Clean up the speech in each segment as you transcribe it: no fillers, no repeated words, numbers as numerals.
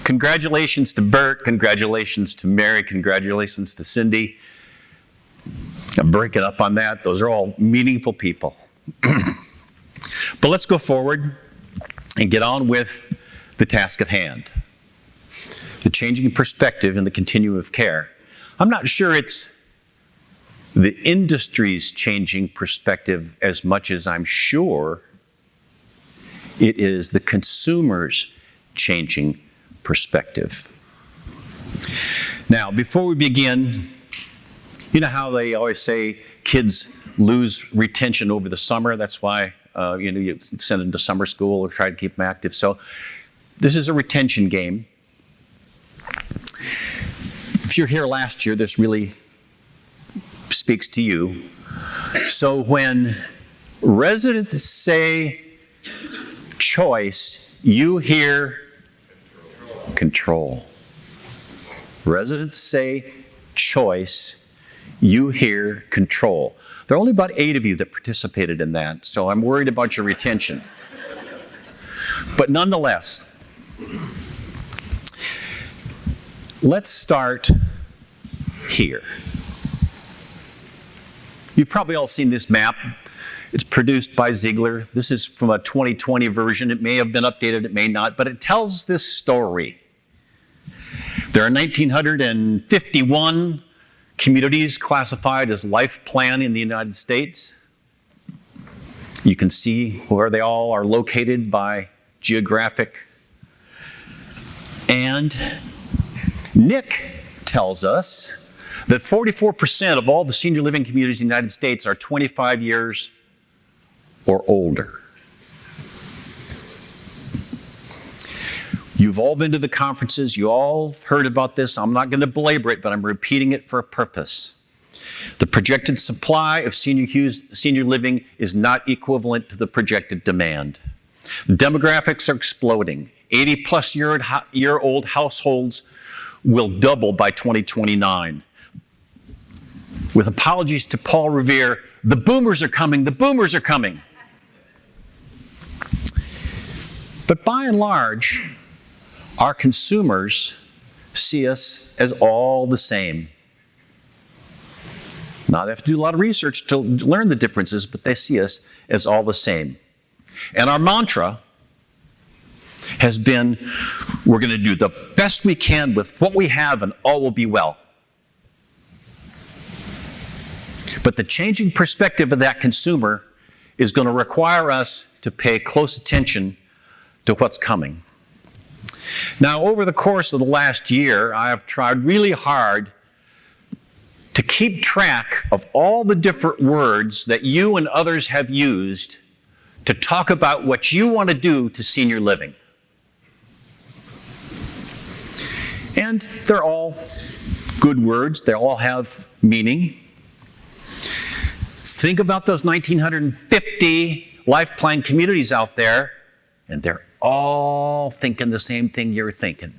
Congratulations to Bert, congratulations to Mary, congratulations to Cindy. I'm breaking up on that. Those are all meaningful people. But let's go forward and get on with the task at hand. The changing perspective in the continuum of care. I'm not sure it's the industry's changing perspective as much as I'm sure it is the consumer's changing perspective. Now, before we begin, you know how they always say kids lose retention over the summer? That's why you send them to summer school or try to keep them active. So this is a retention game. If you're here last year, this really speaks to you. So when residents say choice, you hear control. Residents say choice, you hear control. There are only about 8 of you that participated in that, so I'm worried about your retention. But nonetheless, let's start here. You've probably all seen this map. It's produced by Ziegler. This is from a 2020 version. It may have been updated, it may not, but it tells this story. There are 1,951 communities classified as life plan in the United States. You can see where they all are located by geographic. And Nick tells us that 44% of all the senior living communities in the United States are 25 years or older. You've all been to the conferences. You all have heard about this. I'm not going to belabor it, but I'm repeating it for a purpose. The projected supply of senior living is not equivalent to the projected demand. The demographics are exploding. 80-plus-year-old households will double by 2029. With apologies to Paul Revere, the boomers are coming, the boomers are coming. But by and large, our consumers see us as all the same. Now, they have to do a lot of research to learn the differences, but they see us as all the same. And our mantra has been, we're going to do the best we can with what we have and all will be well. But the changing perspective of that consumer is going to require us to pay close attention to what's coming. Now, over the course of the last year, I have tried really hard to keep track of all the different words that you and others have used to talk about what you want to do to senior living. And they're all good words. They all have meaning. Think about those 1,950 life plan communities out there, and they're all thinking the same thing you're thinking.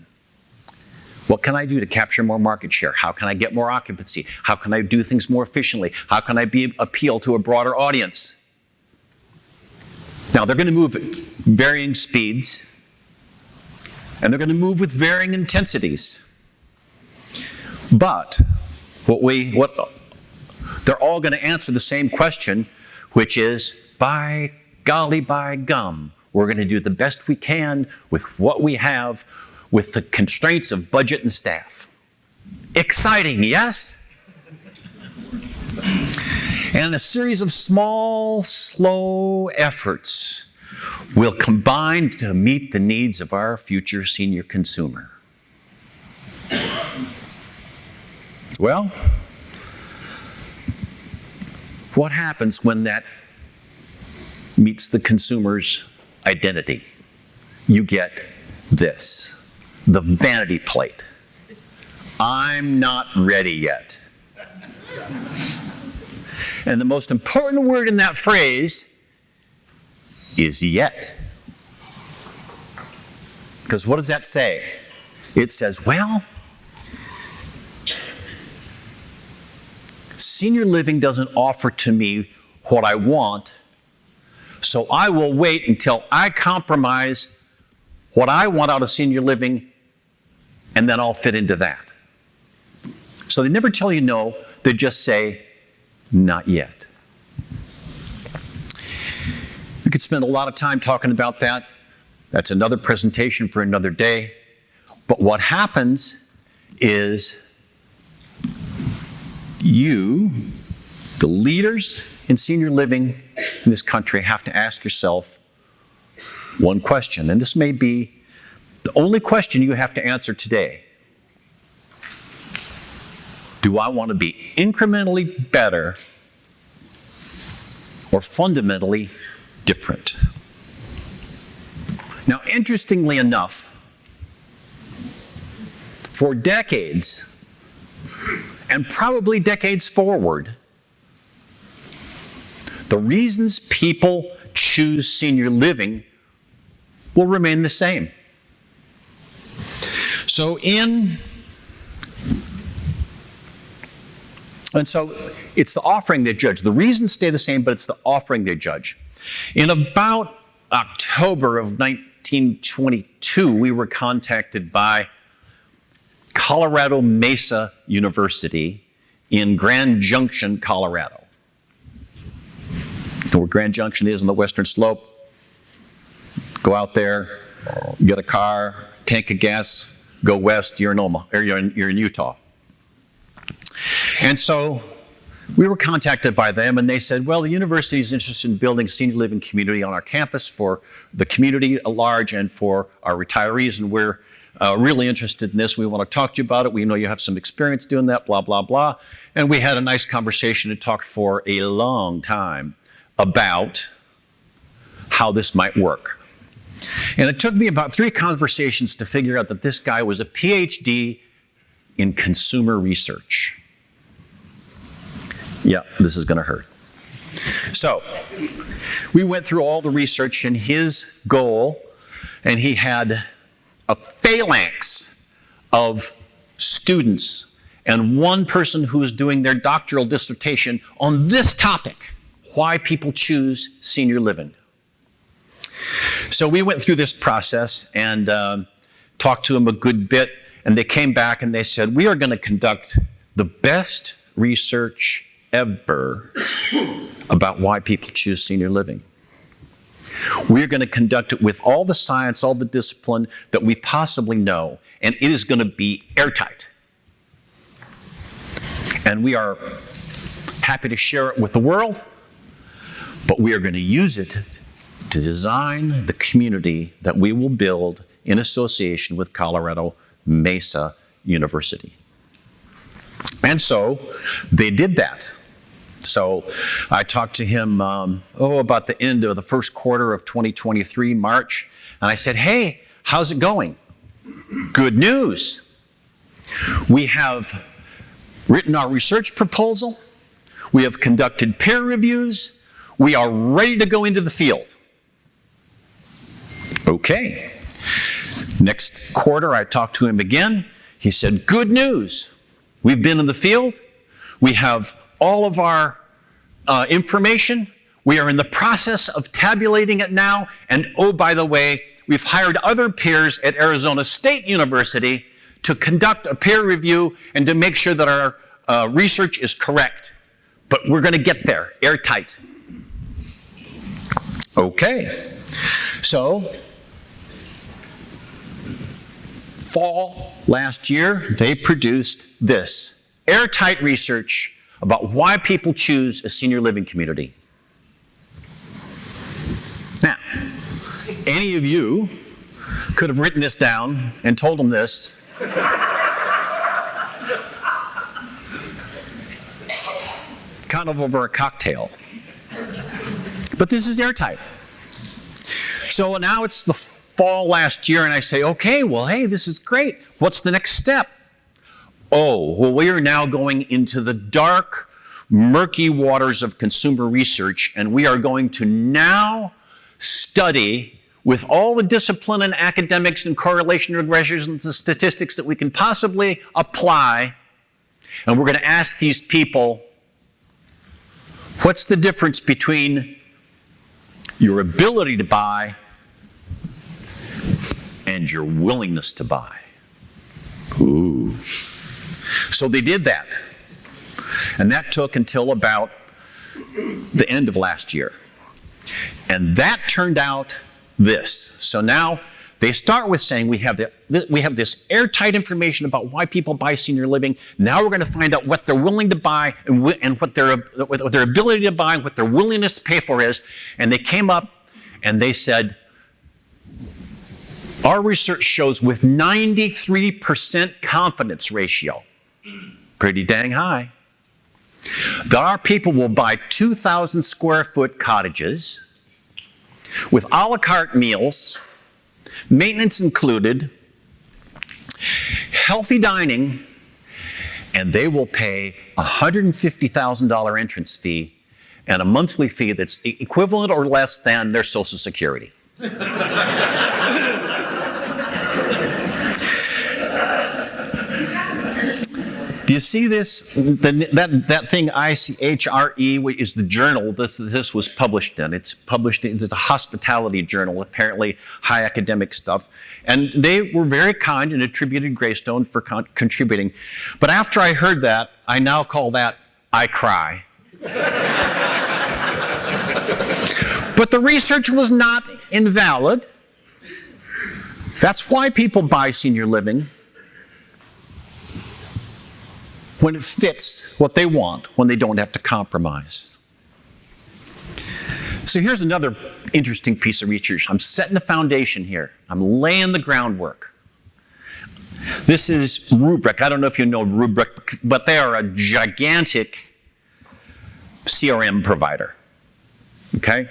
What can I do to capture more market share? How can I get more occupancy? How can I do things more efficiently? How can I appeal to a broader audience? Now, they're going to move at varying speeds, and they're going to move with varying intensities. But they're all going to answer the same question, which is, by golly, by gum, we're going to do the best we can with what we have, with the constraints of budget and staff. Exciting, yes? And a series of small, slow efforts will combine to meet the needs of our future senior consumer. Well, what happens when that meets the consumer's identity? You get this, the vanity plate. I'm not ready yet. And the most important word in that phrase is yet. Because what does that say? It says, well, senior living doesn't offer to me what I want, so I will wait until I compromise what I want out of senior living and then I'll fit into that. So they never tell you no, they just say, not yet. We could spend a lot of time talking about that. That's another presentation for another day. But what happens is you, the leaders in senior living in this country, have to ask yourself one question. And this may be the only question you have to answer today. Do I want to be incrementally better or fundamentally different? Now, interestingly enough, for decades, and probably decades forward, the reasons people choose senior living will remain the same. So it's the offering they judge. The reasons stay the same, but it's the offering they judge. In about October of 1922, we were contacted by Colorado Mesa University in Grand Junction, Colorado. You know where Grand Junction is on the western slope? Go out there, get a car, tank of gas, go west, you're in Omaha, or you're in Utah. And so we were contacted by them, and they said, well, the university is interested in building a senior living community on our campus for the community at large and for our retirees, and we're really interested in this. We want to talk to you about it. We know you have some experience doing that, blah, blah, blah. And we had a nice conversation and talked for a long time about how this might work. And it took me about 3 conversations to figure out that this guy was a PhD in consumer research. Yeah, this is going to hurt. So we went through all the research, and his goal, and he had a phalanx of students and one person who was doing their doctoral dissertation on this topic, why people choose senior living. So we went through this process and talked to them a good bit, and they came back and they said, we are going to conduct the best research ever about why people choose senior living. We're going to conduct it with all the science, all the discipline that we possibly know, and it is going to be airtight. And we are happy to share it with the world, but we are going to use it to design the community that we will build in association with Colorado Mesa University. And so they did that. So I talked to him about the end of the first quarter of 2023, March, and I said, hey, how's it going? Good news. We have written our research proposal. We have conducted peer reviews. We are ready to go into the field. Okay. Next quarter, I talked to him again. He said, good news. We've been in the field. We have all of our information. We are in the process of tabulating it now. And oh, by the way, we've hired other peers at Arizona State University to conduct a peer review and to make sure that our research is correct. But we're going to get there, airtight. Okay. So, fall last year, they produced this airtight research about why people choose a senior living community. Now, any of you could have written this down and told them this. Kind of over a cocktail. But this is airtight. So now it's the fall last year, and I say, okay, well, hey, this is great. What's the next step? Oh, well, we are now going into the dark, murky waters of consumer research, and we are going to now study with all the discipline and academics and correlation regressions and the statistics that we can possibly apply, and we're going to ask these people, what's the difference between your ability to buy and your willingness to buy? Ooh. So they did that. And that took until about the end of last year. And that turned out this. So now they start with saying we have this airtight information about why people buy senior living. Now we're going to find out what they're willing to buy and what their ability to buy and what their willingness to pay for is. And they came up and they said, our research shows with 93% confidence ratio, pretty dang high, that our people will buy 2,000 square foot cottages with a la carte meals, maintenance included, healthy dining, and they will pay a $150,000 entrance fee and a monthly fee that's equivalent or less than their Social Security. Do you see this? That thing ICHRE, which is the journal this was published in. It's a hospitality journal, apparently high academic stuff. And they were very kind and attributed Greystone for contributing. But after I heard that, I now call that I cry. But the research was not invalid. That's why people buy senior living. When it fits what they want, when they don't have to compromise. So here's another interesting piece of research. I'm setting the foundation here. I'm laying the groundwork. This is Rubrik. I don't know if you know Rubrik, but they are a gigantic CRM provider. Okay?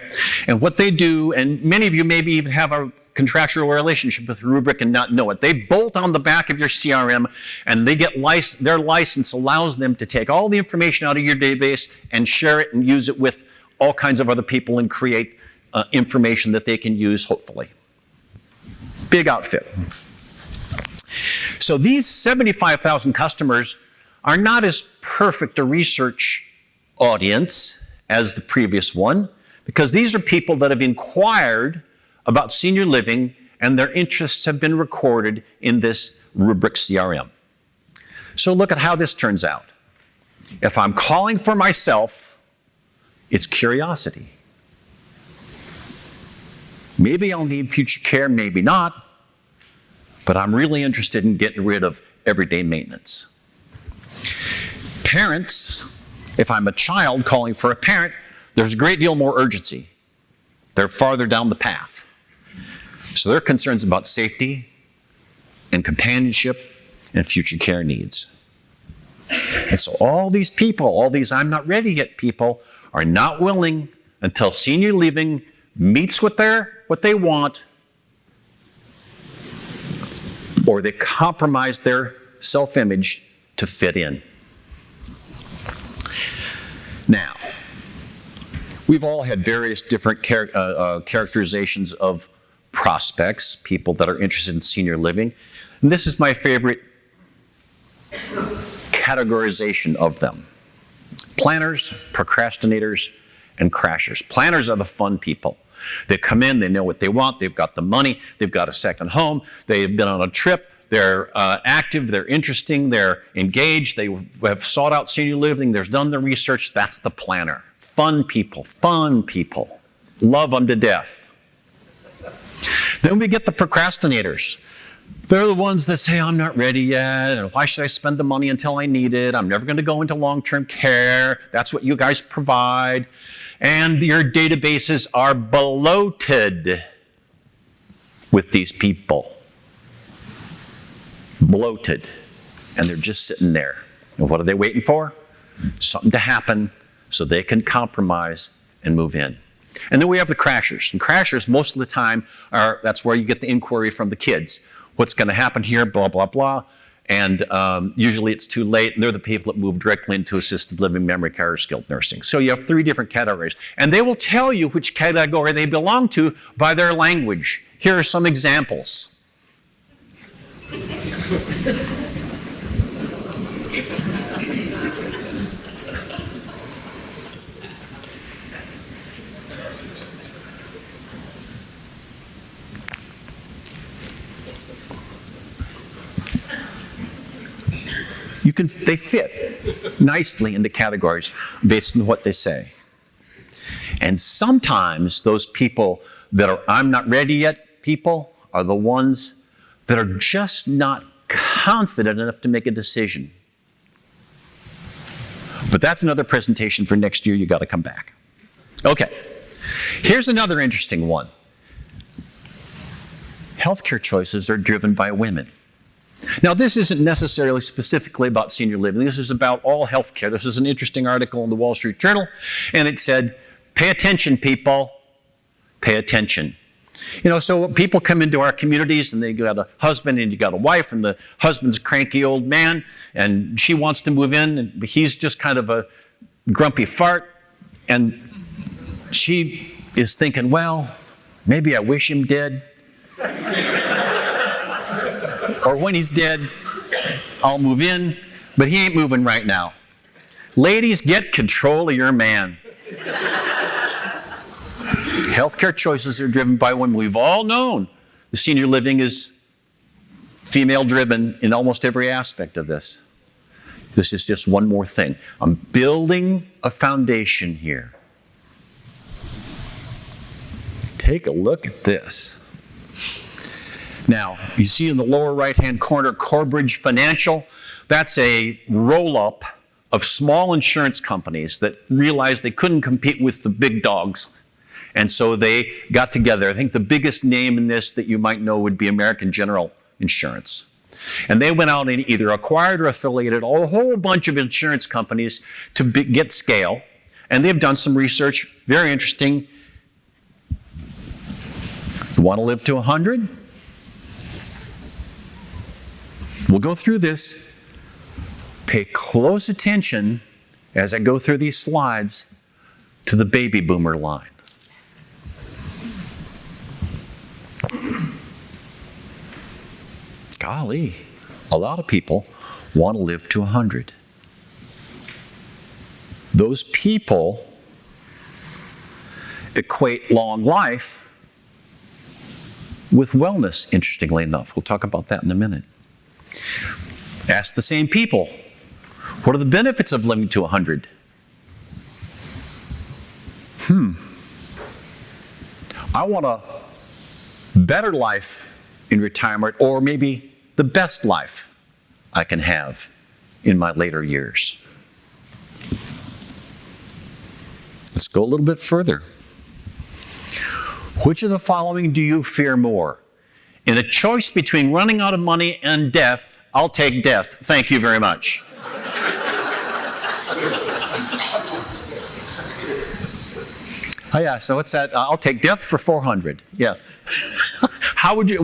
And what they do, and many of you maybe even have a contractual relationship with Rubrik and not know it. They bolt on the back of your CRM and they get their license allows them to take all the information out of your database and share it and use it with all kinds of other people and create information that they can use, hopefully. Big outfit. So these 75,000 customers are not as perfect a research audience as the previous one, because these are people that have inquired about senior living, and their interests have been recorded in this Rubrik CRM. So look at how this turns out. If I'm calling for myself, it's curiosity. Maybe I'll need future care, maybe not, but I'm really interested in getting rid of everyday maintenance. Parents, if I'm a child calling for a parent, there's a great deal more urgency. They're farther down the path. So their concerns about safety and companionship and future care needs. And so all these people, all these I'm not ready yet people, are not willing until senior living meets what they want, or they compromise their self-image to fit in. Now, we've all had various different characterizations of prospects, people that are interested in senior living. And this is my favorite categorization of them. Planners, procrastinators, and crashers. Planners are the fun people. They come in, they know what they want, they've got the money, they've got a second home, they've been on a trip, they're active, they're interesting, they're engaged, they have sought out senior living, they've done the research. That's the planner. Fun people. Love them to death. Then we get the procrastinators. They're the ones that say, I'm not ready yet, and why should I spend the money until I need it? I'm never going to go into long-term care. That's what you guys provide. And your databases are bloated with these people. Bloated. And they're just sitting there. And what are they waiting for? Something to happen so they can compromise and move in. And then we have the crashers. And crashers, most of the time, that's where you get the inquiry from the kids. What's going to happen here, blah, blah, blah. And usually it's too late, and they're the people that move directly into assisted living, memory care, or skilled nursing. So you have 3 different categories. And they will tell you which category they belong to by their language. Here are some examples. They fit nicely into categories based on what they say. And sometimes those people that are I'm not ready yet people are the ones that are just not confident enough to make a decision. But that's another presentation for next year. You got to come back. Okay. Here's another interesting one. Healthcare choices are driven by women. Now, this isn't necessarily specifically about senior living. This is about all healthcare. This is an interesting article in the Wall Street Journal, and it said, pay attention, people. Pay attention. So people come into our communities and they got a husband and you got a wife, and the husband's a cranky old man and she wants to move in and he's just kind of a grumpy fart, and she is thinking, well, maybe I wish him dead. Or when he's dead, I'll move in, but he ain't moving right now. Ladies, get control of your man. Healthcare choices are driven by women. We've all known the senior living is female-driven in almost every aspect of this. This is just one more thing. I'm building a foundation here. Take a look at this. Now, you see in the lower right-hand corner, Corbridge Financial. That's a roll-up of small insurance companies that realized they couldn't compete with the big dogs. And so they got together. I think the biggest name in this that you might know would be American General Insurance. And they went out and either acquired or affiliated a whole bunch of insurance companies to get scale. And they've done some research, very interesting. You want to live to 100? We'll go through this. Pay close attention as I go through these slides to the baby boomer line. Golly, a lot of people want to live to 100. Those people equate long life with wellness, interestingly enough. We'll talk about that in a minute. Ask the same people, what are the benefits of living to 100? I want a better life in retirement, or maybe the best life I can have in my later years. Let's go a little bit further. Which of the following do you fear more? In a choice between running out of money and death, I'll take death. Thank you very much. Oh yeah, so what's that? I'll take death for 400. Yeah. How would you,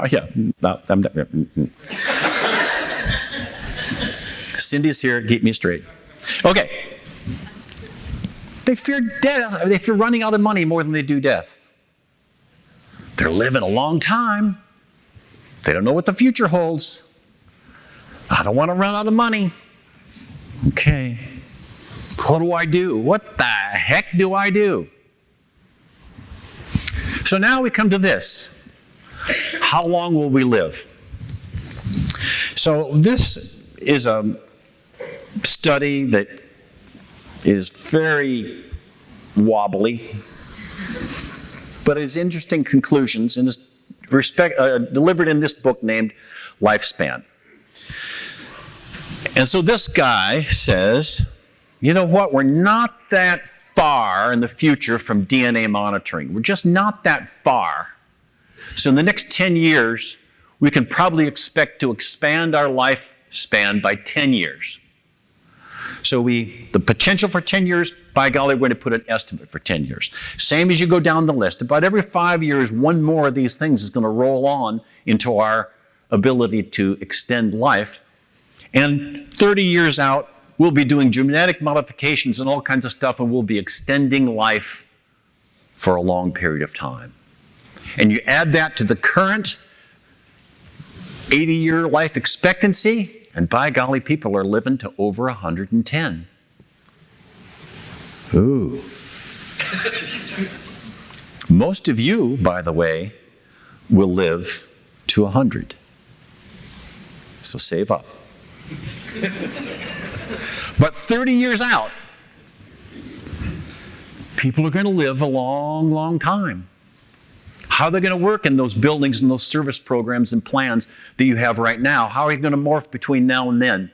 yeah. Cindy's here, keep me straight. Okay. They fear death. They fear running out of money more than they do death. They're living a long time. They don't know what the future holds. I don't want to run out of money. Okay. What do I do? What the heck do I do? So now we come to this. How long will we live? So this is a study that is very wobbly, but it's interesting conclusions and is delivered in this book named Lifespan. And so this guy says, you know what, we're not that far in the future from DNA monitoring. We're just not that far. So in the next 10 years, we can probably expect to expand our lifespan by 10 years. So the potential for 10 years, by golly, we're going to put an estimate for 10 years. Same as you go down the list. About every 5 years, one more of these things is going to roll on into our ability to extend life. And 30 years out, we'll be doing genetic modifications and all kinds of stuff, and we'll be extending life for a long period of time. And you add that to the current 80-year life expectancy, and by golly, people are living to over 110. Ooh. Most of you, by the way, will live to 100. So save up. But 30 years out, people are going to live a long, long time. How are they going to work in those buildings and those service programs and plans that you have right now? How are you going to morph between now and then?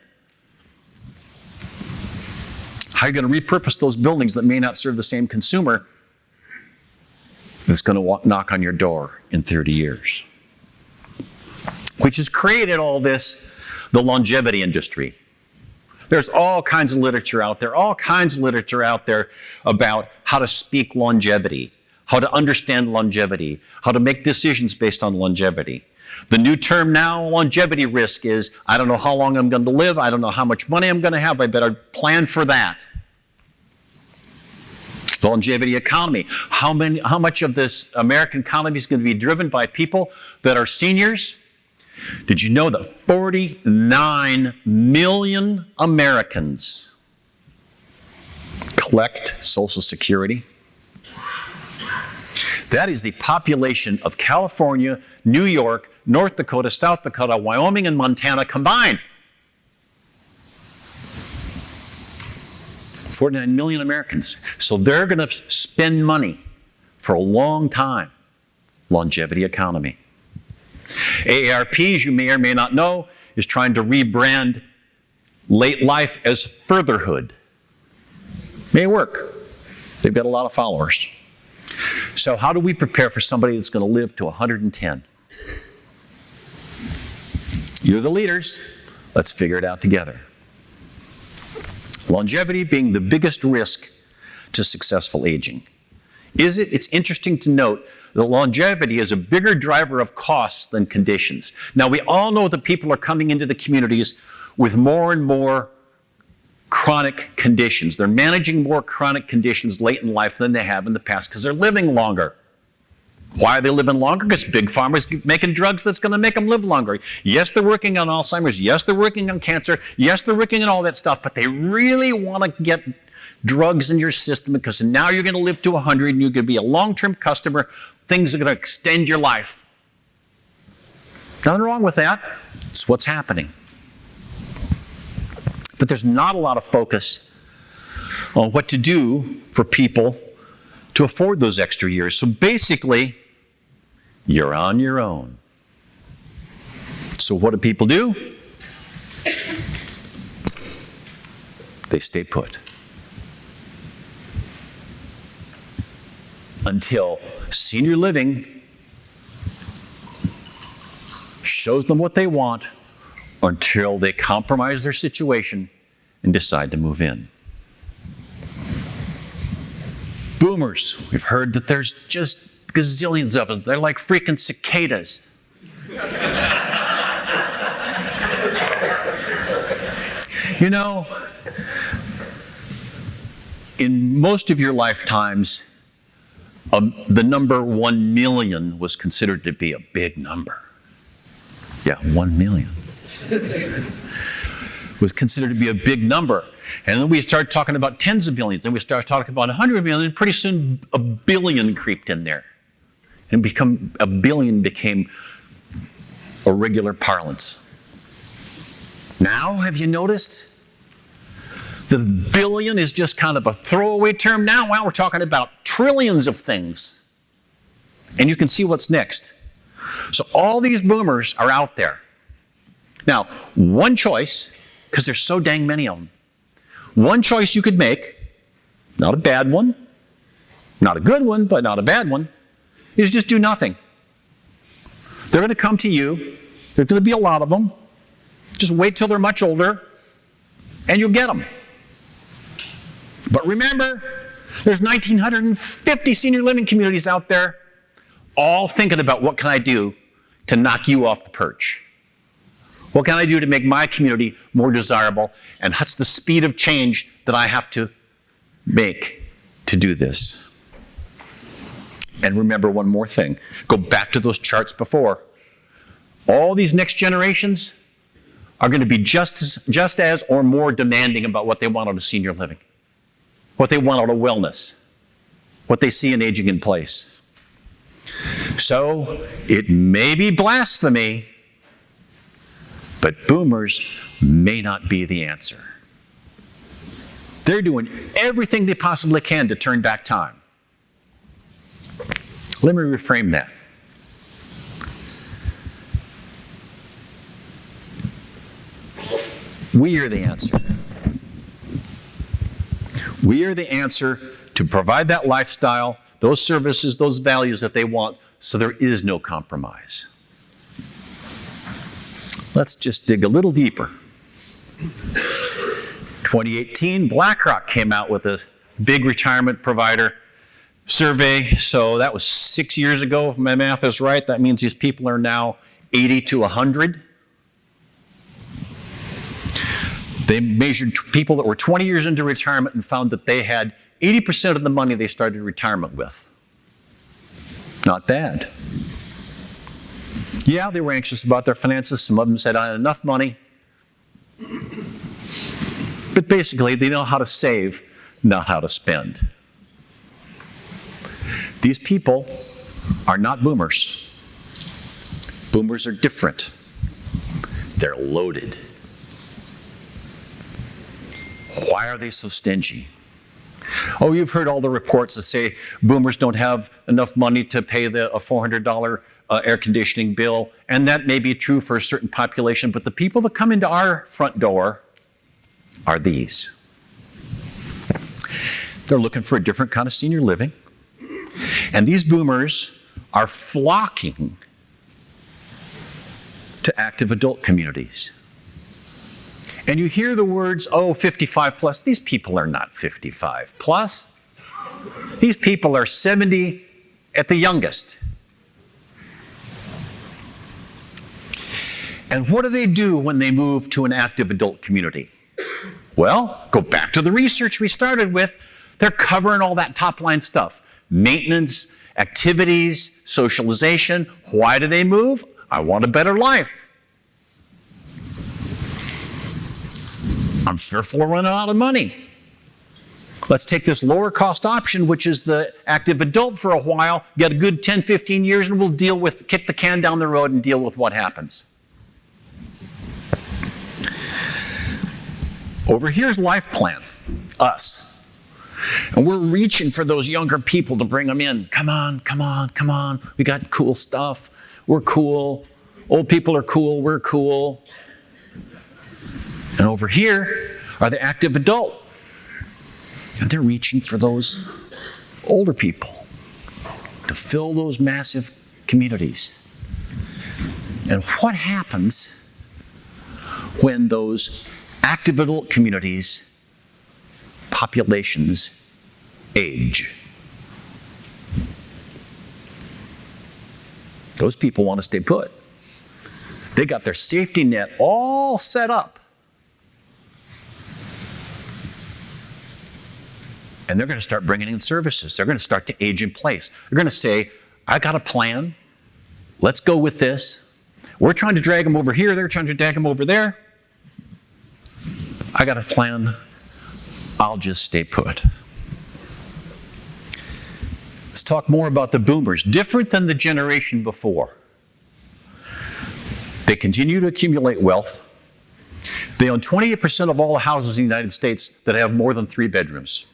How are you going to repurpose those buildings that may not serve the same consumer that's going to knock on your door in 30 years? Which has created all this, the longevity industry. There's all kinds of literature out there, about how to speak longevity, how to understand longevity, how to make decisions based on longevity. The new term now, longevity risk, is I don't know how long I'm going to live, I don't know how much money I'm going to have, I better plan for that. The longevity economy. How much of this American economy is going to be driven by people that are seniors? Did you know that 49 million Americans collect Social Security? That is the population of California, New York, North Dakota, South Dakota, Wyoming, and Montana combined. 49 million Americans. So they're going to spend money for a long time. Longevity economy. AARP, as you may or may not know, is trying to rebrand late life as furtherhood. May work. They've got a lot of followers. So how do we prepare for somebody that's going to live to 110? You're the leaders. Let's figure it out together. Longevity being the biggest risk to successful aging. Is it? It's interesting to note that longevity is a bigger driver of costs than conditions. Now, we all know that people are coming into the communities with more and more chronic conditions. They're managing more chronic conditions late in life than they have in the past because they're living longer. Why are they living longer? Because Big Pharma's making drugs that's going to make them live longer. Yes, they're working on Alzheimer's. Yes, they're working on cancer. Yes, they're working on all that stuff, but they really want to get drugs in your system because now you're going to live to 100 and you're going to be a long-term customer. Things are going to extend your life. Nothing wrong with that. It's what's happening. But there's not a lot of focus on what to do for people to afford those extra years. So basically, you're on your own. So what do people do? They stay put. Until senior living shows them what they want, until they compromise their situation and decide to move in. Boomers, we've heard that there's just gazillions of them. They're like freaking cicadas. You know, in most of your lifetimes, the number 1 million was considered to be a big number. Yeah, 1 million. Was considered to be a big number. And then we start talking about tens of millions. Then we start talking about 100 million. Pretty soon, a billion creeped in there. And a billion became a regular parlance. Now, have you noticed? The billion is just kind of a throwaway term now. Wow, we're talking about trillions of things. And you can see what's next. So all these boomers are out there. Now, one choice, because there's so dang many of them, one choice you could make, not a bad one, not a good one, but not a bad one, is just do nothing. They're going to come to you. There's going to be a lot of them. Just wait till they're much older, and you'll get them. But remember, there's 1,950 senior living communities out there, all thinking about what can I do to knock you off the perch? What can I do to make my community more desirable? And what's the speed of change that I have to make to do this? And remember one more thing. Go back to those charts before. All these next generations are going to be just as or more demanding about what they want out of senior living, what they want out of wellness, what they see in aging in place. So it may be blasphemy But boomers may not be the answer. They're doing everything they possibly can to turn back time. Let me reframe that. We are the answer. We are the answer to provide that lifestyle, those services, those values that they want, so there is no compromise. Let's just dig a little deeper. 2018, BlackRock came out with a big retirement provider survey. So that was 6 years ago, if my math is right. That means these people are now 80 to 100. They measured people that were 20 years into retirement and found that they had 80% of the money they started retirement with. Not bad. Yeah, they were anxious about their finances. Some of them said, I had enough money. But basically, they know how to save, not how to spend. These people are not boomers. Boomers are different. They're loaded. Why are they so stingy? Oh, you've heard all the reports that say boomers don't have enough money to pay a $400 air conditioning bill, and that may be true for a certain population, but the people that come into our front door are these. They're looking for a different kind of senior living, and these boomers are flocking to active adult communities. And you hear the words, oh, 55 plus. These people are not 55 plus. These people are 70 at the youngest. And what do they do when they move to an active adult community? Well, go back to the research we started with. They're covering all that top line stuff. Maintenance, activities, socialization. Why do they move? I want a better life. I'm fearful of running out of money. Let's take this lower cost option, which is the active adult for a while, get a good 10, 15 years, and we'll kick the can down the road and deal with what happens. Over here's Life Plan, us. And we're reaching for those younger people to bring them in. Come on, come on, come on. We got cool stuff. We're cool. Old people are cool. We're cool. And over here are the active adult. And they're reaching for those older people to fill those massive communities. And what happens when those active adult communities, populations, age? Those people want to stay put. They got their safety net all set up. And they're going to start bringing in services. They're going to start to age in place. They're going to say, I got a plan. Let's go with this. We're trying to drag them over here. They're trying to drag them over there. I got a plan. I'll just stay put. Let's talk more about the boomers. Different than the generation before. They continue to accumulate wealth. They own 28% of all the houses in the United States that have more than 3 bedrooms.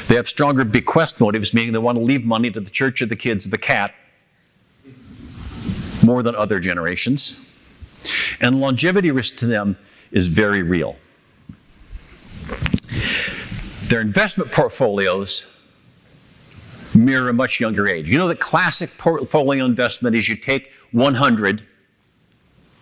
They have stronger bequest motives, meaning they want to leave money to the church or the kids or the cat more than other generations. And longevity risk to them is very real. Their investment portfolios mirror a much younger age. You know, the classic portfolio investment is you take 100,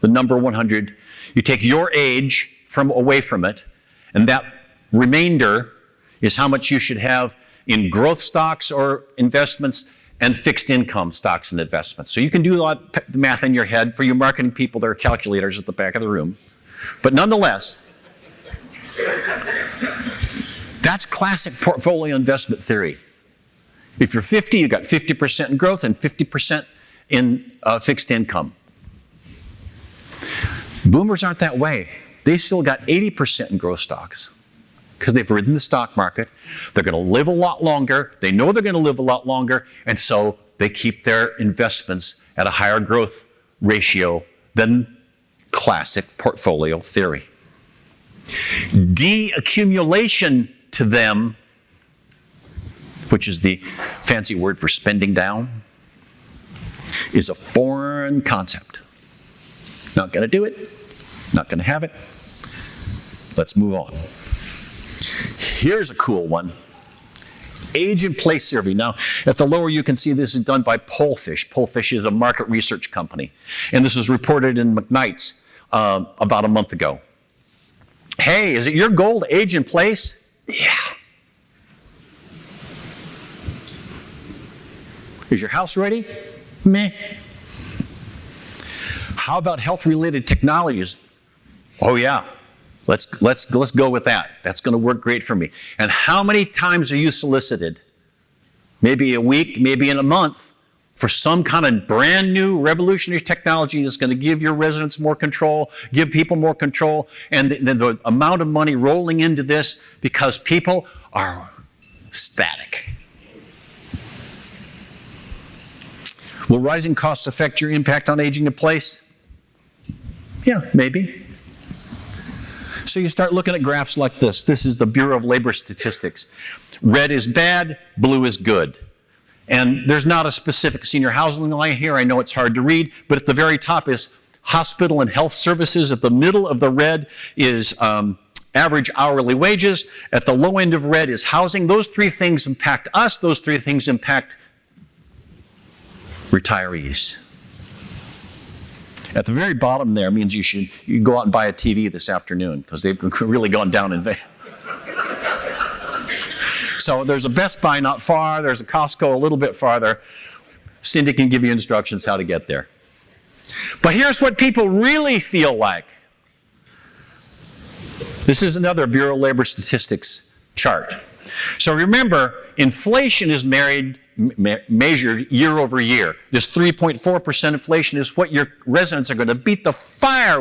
the number 100, you take your age away from it, and that remainder is how much you should have in growth stocks or investments and fixed income stocks and investments. So you can do the math in your head. For you marketing people, there are calculators at the back of the room. But nonetheless, that's classic portfolio investment theory. If you're 50, you've got 50% in growth and 50% in fixed income. Boomers aren't that way. They still got 80% in growth stocks because they've ridden the stock market. They're going to live a lot longer. They know they're going to live a lot longer, and so they keep their investments at a higher growth ratio than classic portfolio theory. De-accumulation to them, which is the fancy word for spending down, is a foreign concept. Not going to do it. Not going to have it. Let's move on. Here's a cool one. Age and place survey. Now, at the lower you can see this is done by Pollfish. Pollfish is a market research company. And this was reported in McKnight's about a month ago. Hey, is it your goal to age in place? Yeah. Is your house ready? Meh. How about health-related technologies? Oh yeah, let's go with that. That's going to work great for me. And how many times are you solicited? Maybe a week, maybe in a month, for some kind of brand new revolutionary technology that's going to give your residents more control, give people more control, and the amount of money rolling into this because people are static. Will rising costs affect your impact on aging in place? Yeah, maybe. So you start looking at graphs like this. This is the Bureau of Labor Statistics. Red is bad, blue is good. And there's not a specific senior housing line here. I know it's hard to read, but at the very top is hospital and health services. At the middle of the red is average hourly wages. At the low end of red is housing. Those three things impact us. Those three things impact retirees. At the very bottom there means you can go out and buy a TV this afternoon because they've really gone down in value. So there's a Best Buy not far. There's a Costco a little bit farther. Cindy can give you instructions how to get there. But here's what people really feel like. This is another Bureau of Labor Statistics chart. So remember, inflation is measured year over year. This 3.4% inflation is what your residents are going to beat the fire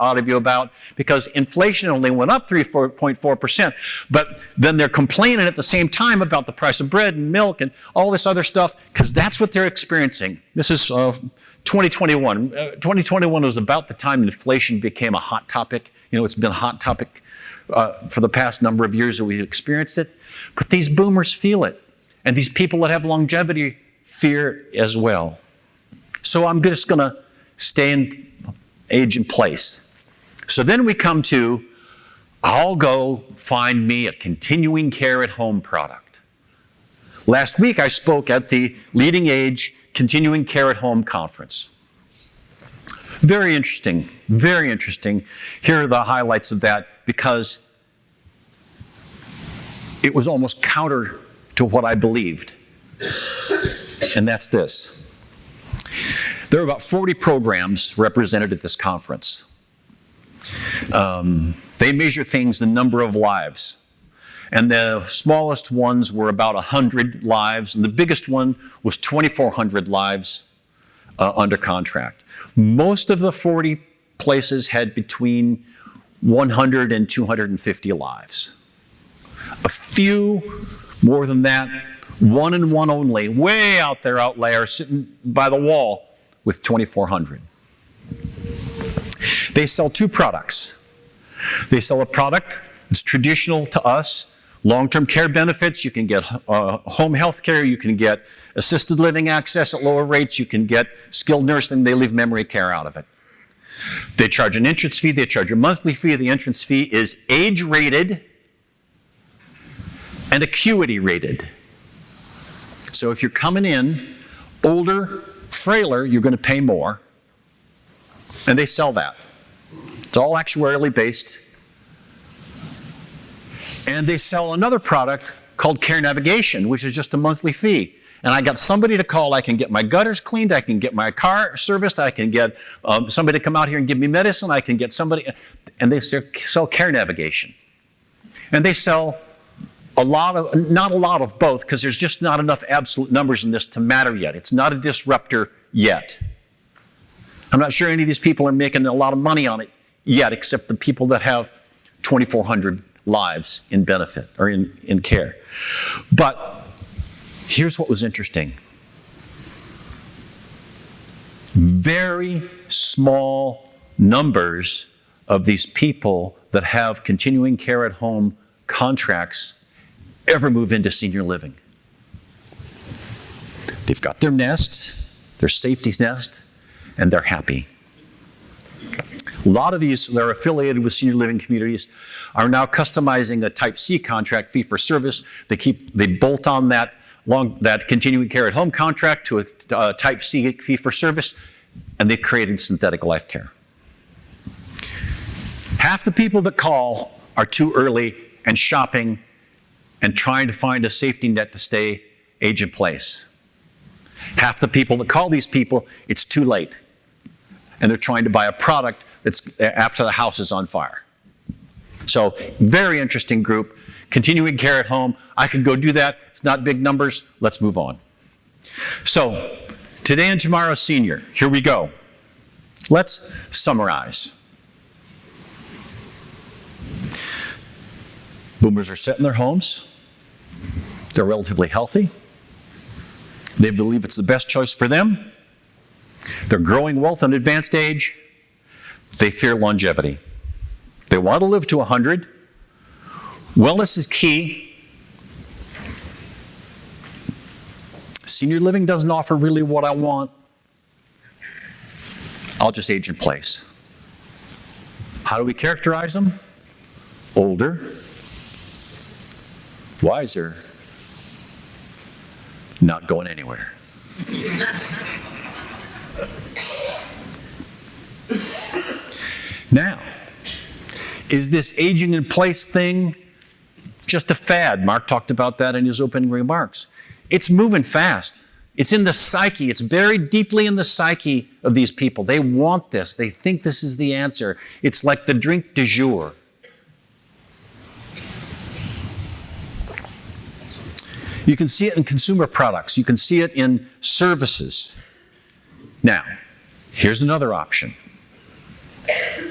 out of you about because inflation only went up 3.4%. But then they're complaining at the same time about the price of bread and milk and all this other stuff because that's what they're experiencing. This is 2021. 2021 was about the time inflation became a hot topic. You know, it's been a hot topic for the past number of years that we've experienced it. But these boomers feel it. And these people that have longevity fear as well. So I'm just going to stay in age in place. So then we come to, I'll go find me a continuing care at home product. Last week I spoke at the Leading Age Continuing Care at Home Conference. Very interesting, very interesting. Here are the highlights of that because it was almost counter to what I believed. And that's this. There are about 40 programs represented at this conference. They measure things the number of lives. And the smallest ones were about 100 lives, and the biggest one was 2,400 lives under contract. Most of the 40 places had between 100 and 250 lives. A few more than that, one and one only, way out there outlier, sitting by the wall with 2,400. They sell two products. They sell a product that's traditional to us, long-term care benefits. You can get home health care. You can get assisted living access at lower rates. You can get skilled nursing. They leave memory care out of it. They charge an entrance fee. They charge a monthly fee. The entrance fee is age-rated and acuity rated. So if you're coming in older, frailer, you're going to pay more. And they sell that. It's all actuarially based. And they sell another product called Care Navigation, which is just a monthly fee. And I got somebody to call. I can get my gutters cleaned. I can get my car serviced. I can get somebody to come out here and give me medicine. I can get somebody. And they sell Care Navigation. And they sell not a lot of both, because there's just not enough absolute numbers in this to matter yet. It's not a disruptor yet. I'm not sure any of these people are making a lot of money on it yet, except the people that have 2,400 lives in benefit or in care. But here's what was interesting. Very small numbers of these people that have continuing care at home contracts ever move into senior living. They've got their nest, their safety nest, and they're happy. A lot of these that are affiliated with senior living communities are now customizing a Type C contract, fee for service. They bolt on that continuing care at home contract to a Type C fee for service, and they've created synthetic life care. Half the people that call are too early and shopping and trying to find a safety net to stay age in place. Half the people that call these people, it's too late, and they're trying to buy a product that's after the house is on fire. So, very interesting group. Continuing care at home, I could go do that. It's not big numbers. Let's move on. So, today and tomorrow senior, here we go. Let's summarize. Boomers are set in their homes. They're relatively healthy. They believe it's the best choice for them. They're growing wealth in advanced age. They fear longevity. They want to live to 100. Wellness is key. Senior living doesn't offer really what I want. I'll just age in place. How do we characterize them? Older, wiser, not going anywhere. Now, is this aging in place thing just a fad? Mark talked about that in his opening remarks. It's moving fast. It's in the psyche. It's buried deeply in the psyche of these people. They want this. They think this is the answer. It's like the drink du jour. You can see it in consumer products. You can see it in services. Now, here's another option.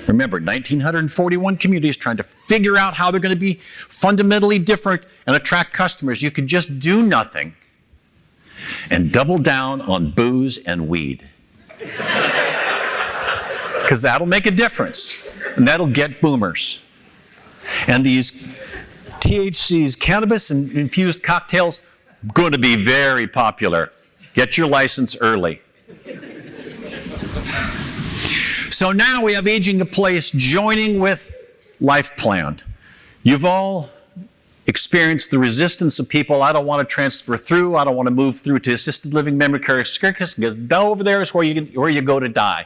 Remember, 1,941 communities trying to figure out how they're going to be fundamentally different and attract customers. You could just do nothing and double down on booze and weed. Because that'll make a difference, and that'll get boomers. And these THCs, cannabis and infused cocktails, going to be very popular. Get your license early. So now we have aging in place joining with life plan. You've all experienced the resistance of people. I don't want to transfer through. I don't want to move through to assisted living, memory care, because over there is where you go to die.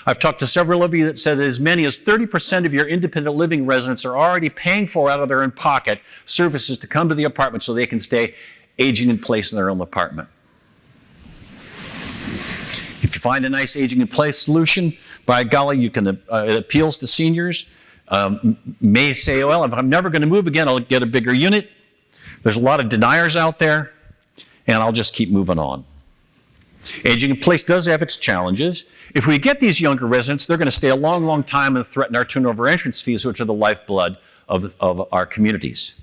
I've talked to several of you that said that as many as 30% of your independent living residents are already paying for, out of their own pocket, services to come to the apartment so they can stay aging in place in their own apartment. If you find a nice aging in place solution, by golly, you can, it appeals to seniors. May say, well, if I'm never going to move again, I'll get a bigger unit. There's a lot of deniers out there, and I'll just keep moving on. Aging in place does have its challenges. If we get these younger residents, they're going to stay a long, long time and threaten our turnover entrance fees, which are the lifeblood of our communities.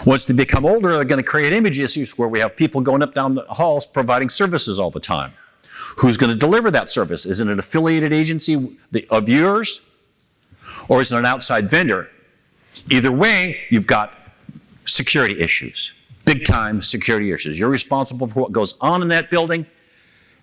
Once they become older, they're going to create image issues where we have people going up down the halls providing services all the time. Who's going to deliver that service? Is it an affiliated agency of yours, or is it an outside vendor? Either way, you've got security issues, big-time security issues. You're responsible for what goes on in that building,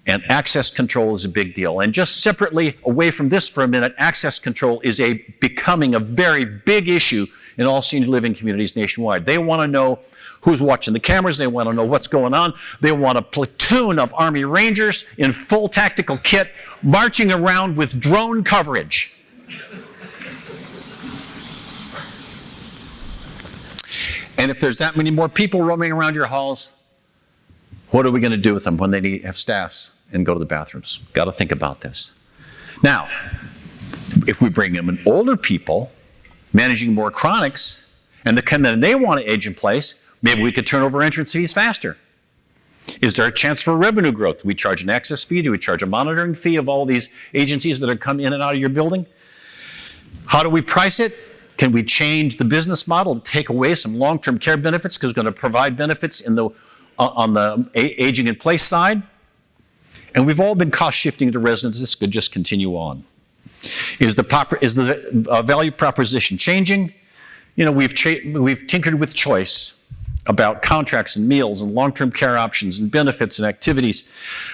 and access control is a big deal. And just separately, away from this for a minute, access control is becoming a very big issue in all senior living communities nationwide. They want to know who's watching the cameras. They want to know what's going on. They want a platoon of Army Rangers in full tactical kit marching around with drone coverage. And if there's that many more people roaming around your halls, what are we going to do with them when they have staffs and go to the bathrooms? Got to think about this. Now, if we bring in older people managing more chronics, and they come in and they want to age in place, maybe we could turn over entrance fees faster. Is there a chance for revenue growth? Do we charge an access fee? Do we charge a monitoring fee of all these agencies that are coming in and out of your building? How do we price it? Can we change the business model to take away some long-term care benefits because it's going to provide benefits on the aging in place side? And we've all been cost shifting to residents. This could just continue on. Is the value proposition changing? You know, we've tinkered with choice about contracts and meals and long-term care options and benefits and activities.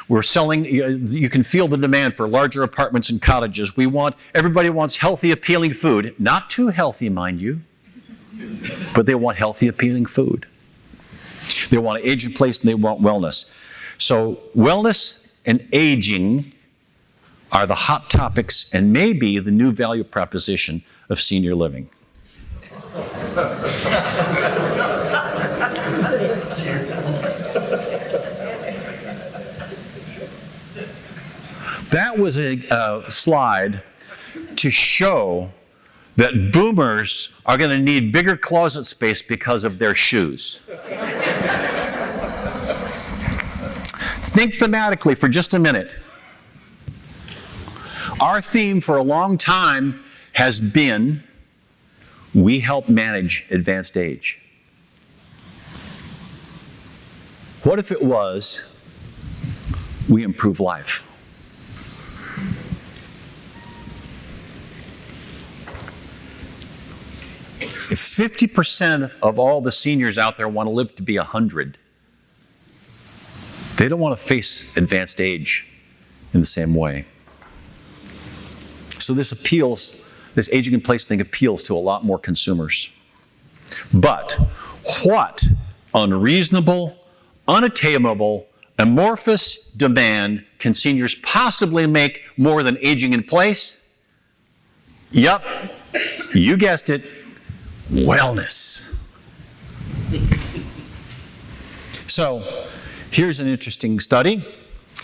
We're selling, you can feel the demand for larger apartments and cottages. Everybody wants healthy, appealing food. Not too healthy, mind you, but they want healthy, appealing food. They want to age in place and they want wellness. So wellness and aging are the hot topics and maybe the new value proposition of senior living. That was a slide to show that boomers are going to need bigger closet space because of their shoes. Think thematically for just a minute. Our theme for a long time has been, we help manage advanced age. What if it was, we improve life? If 50% of all the seniors out there want to live to be 100, they don't want to face advanced age in the same way. So this aging in place thing appeals to a lot more consumers. But what unreasonable, unattainable, amorphous demand can seniors possibly make more than aging in place? Yup, you guessed it, wellness. So here's an interesting study.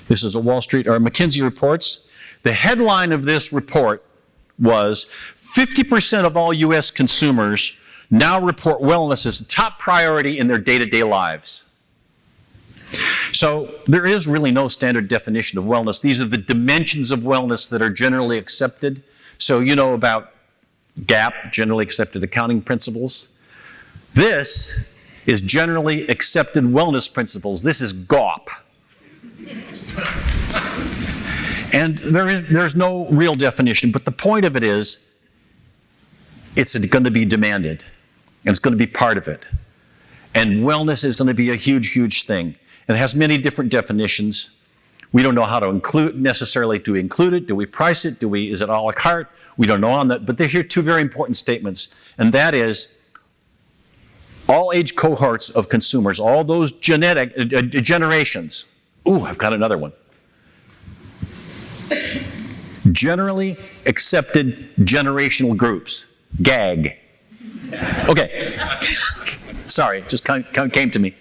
This is a McKinsey reports. The headline of this report was 50% of all U.S. consumers now report wellness as a top priority in their day-to-day lives. So there is really no standard definition of wellness. These are the dimensions of wellness that are generally accepted. So you know about GAAP, generally accepted accounting principles. This is generally accepted wellness principles. This is GAWP. And there's no real definition, but the point of it is, it's going to be demanded, and it's going to be part of it. And wellness is going to be a huge, huge thing. And it has many different definitions. We don't know how to necessarily include it. Do we price it? Is it a la carte? We don't know on that, but here are two very important statements, and that is, all age cohorts of consumers, all those generations. Ooh, I've got another one. Generally accepted generational groups. GAG. Okay. Sorry, it just came to me.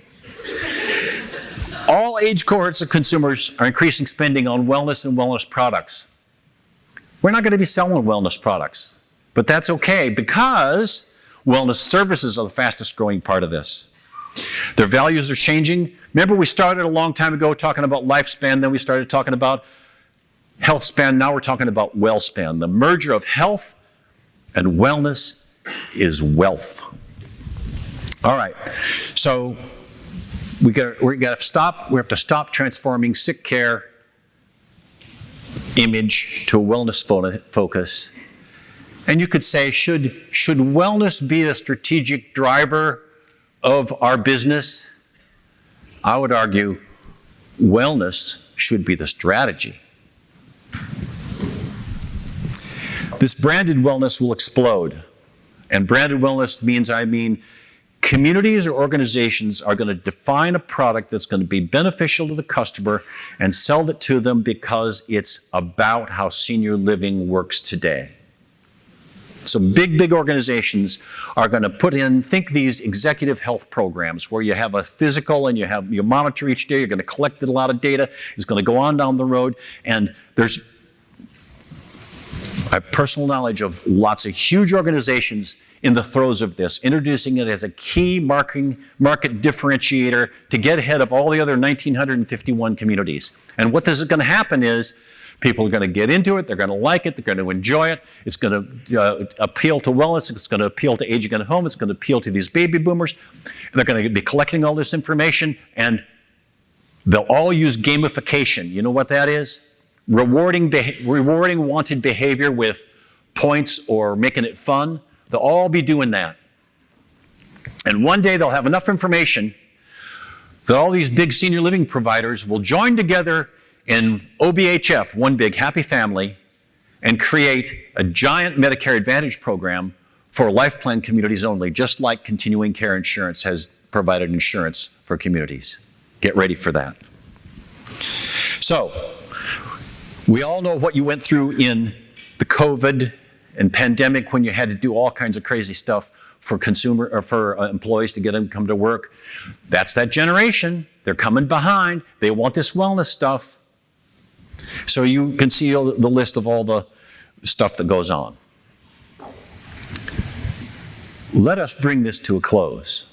All age cohorts of consumers are increasing spending on wellness and wellness products. We're not going to be selling wellness products, but that's okay because wellness services are the fastest growing part of this. Their values are changing. Remember, we started a long time ago talking about lifespan, then we started talking about health span, now we're talking about well span. The merger of health and wellness is wealth. All right, we have to stop transforming sick care image to a wellness focus. And you could say, should wellness be a strategic driver of our business? I would argue wellness should be the strategy. This branded wellness will explode. And branded wellness means, communities or organizations are going to define a product that's going to be beneficial to the customer and sell it to them because it's about how senior living works today. So big organizations are going to think these executive health programs where you have a physical and you monitor each day, you're going to collect a lot of data, it's going to go on down the road, and I have personal knowledge of lots of huge organizations in the throes of this, introducing it as a key market differentiator to get ahead of all the other 1,951 communities. And what is going to happen is people are going to get into it, they're going to like it, they're going to enjoy it, it's going to appeal to wellness, it's going to appeal to aging at home, it's going to appeal to these baby boomers, and they're going to be collecting all this information, and they'll all use gamification. You know what that is? Rewarding wanted behavior with points or making it fun. They'll all be doing that. And one day they'll have enough information that all these big senior living providers will join together in OBHF, one big happy family, and create a giant Medicare Advantage program for life plan communities only, just like continuing care insurance has provided insurance for communities. Get ready for that. So, we all know what you went through in the COVID and pandemic when you had to do all kinds of crazy stuff for employees to get them to come to work. That's that generation. They're coming behind. They want this wellness stuff. So you can see the list of all the stuff that goes on. Let us bring this to a close.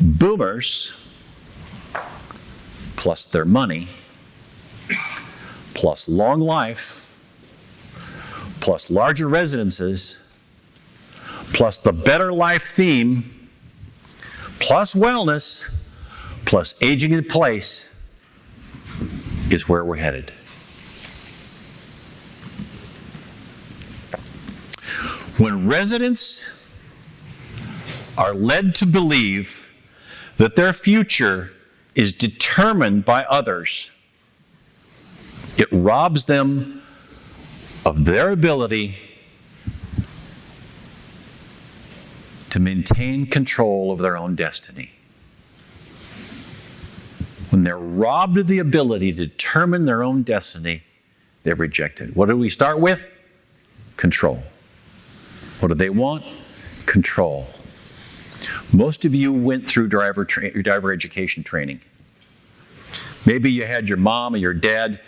Boomers, plus their money, plus long life, plus larger residences, plus the better life theme, plus wellness, plus aging in place is where we're headed. When residents are led to believe that their future is determined by others, it robs them of their ability to maintain control of their own destiny. When they're robbed of the ability to determine their own destiny, they're rejected. What do we start with? Control. What do they want? Control. Most of you went through driver education training. Maybe you had your mom or your dad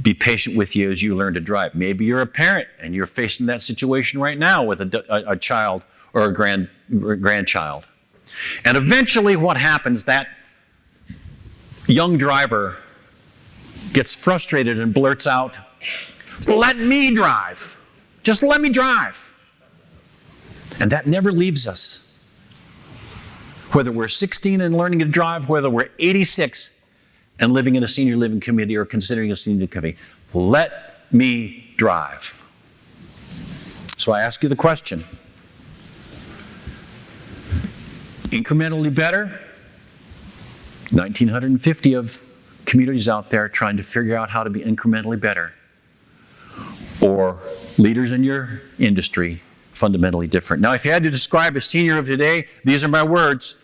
be patient with you as you learn to drive. Maybe you're a parent and you're facing that situation right now with a child or a grandchild. And eventually what happens, that young driver gets frustrated and blurts out, "Let me drive. Just let me drive." And that never leaves us. Whether we're 16 and learning to drive, whether we're 86 and living in a senior living community or considering a senior living community, let me drive. So I ask you the question, incrementally better? 1,950 of communities out there trying to figure out how to be incrementally better. Or leaders in your industry, fundamentally different. Now, if you had to describe a senior of today, these are my words: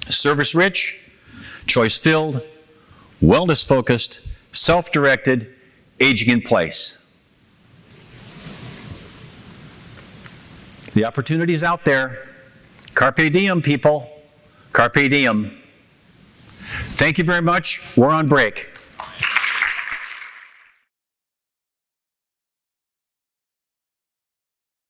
service-rich, choice-filled, wellness-focused, self-directed, aging in place. The opportunity is out there. Carpe diem, people. Carpe diem. Thank you very much. We're on break.